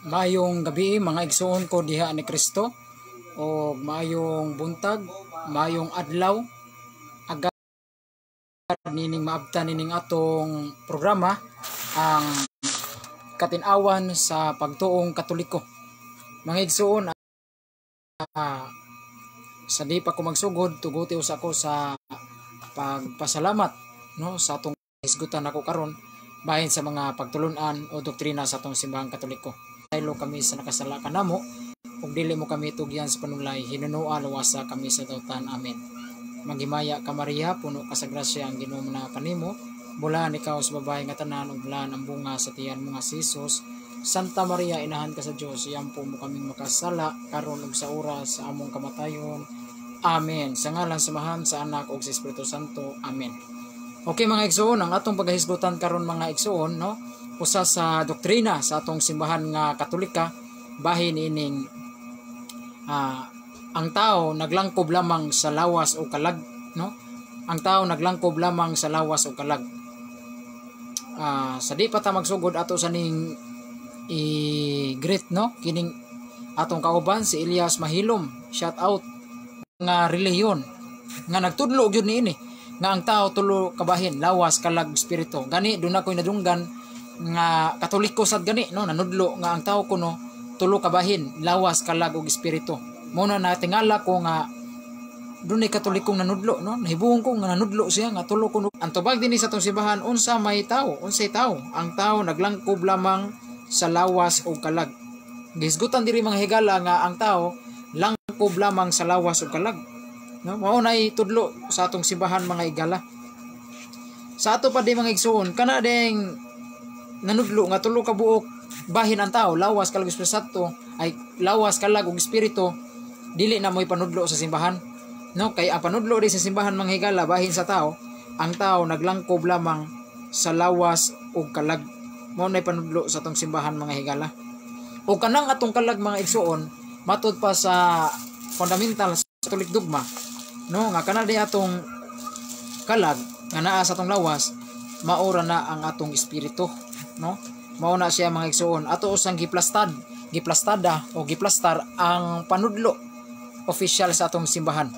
Maayong gabi mga igsoon ko diha ni Kristo, o maayong buntag, maayong adlaw, agad nining maabtan nining atong programa ang katinawan sa pagtuong Katoliko. Mga igsoon, sa di pa ko magsugod, tuguti usa ko sa pagpasalamat no sa atong hisgutan ako karon bahin sa mga pagtulunan o doktrina sa atong simbahang Katoliko. Dahil kami sa nakasala kanamo, ug dili mo kami tugyan sa panulay, hinunoa luwasa kami sa dautan. Amen. Maghimaya ka Maria, puno ka sa grasya, ang Ginoo na kanimo. Bulan ikaw sa babae nga tanan, ug bulan ang bunga sa tiyan mo nga si Jesus. Santa Maria, inahan ka sa Dios, iyampo mo kaming makasala karon ug sa oras sa among kamatayon. Amen. Sa ngalan samahan sa Anak ug sa Espiritu Santo. Amen. Okay mga igsoon, ang atong paghisgutan karon mga igsoon, no? Usa sa doktrina sa atong simbahan nga Katolika, bahin ining ang tao naglangkob lamang sa lawas o kalag, no? Ang tao naglangkob lamang sa lawas o kalag. Sa di pa ta magsugod ato sa ning i-greet, no? Kining atong kauban si Elias Mahilom, shout out nga relihiyon nga nagtudlo gyud niini nga ang tao tulo kabahin, lawas kalag espiritu. Gani dun ako'y nadunggan nga Katoliko sad gani, no? Nanudlo nga ang tao kuno tulo kabahin, lawas kalag og espiritu. Muna natingala ko nga dunay Katolikong nanudlo, no? Nahibuon ko nga nanudlo siya nga tulo kuno. Ang tubag dinhi sa atong simbahan, unsa may tao, unsay tao? Ang tao naglangkob lamang sa lawas o kalag. Gihisgutan diri mga higala nga ang tao langkob lamang sa lawas o kalag, no? Mao nay tudlo sa atong simbahan mga higala. Sa ato pa di mga igsoon, kana ding nanudlo nga tulo ka buok bahin ang tao, lawas kalag espiritu, ay lawas kalag og espiritu, dili na mo'y panudlo sa simbahan, no? Kay ang panudlo di sa simbahan mga higala bahin sa tao, ang tao naglangkob lamang sa lawas og kalag. Mao nay panudlo sa atong simbahan mga higala. O kanang atong kalag mga igsoon, matud pa sa fundamental sa Catholic dogma, no? Nga kana di atong kalag nga naa sa atong lawas, maura na ang atong espiritu, no? Mao na siya mga igsoon, ato usang giplastada o giplastar ang panudlo official sa atong simbahan.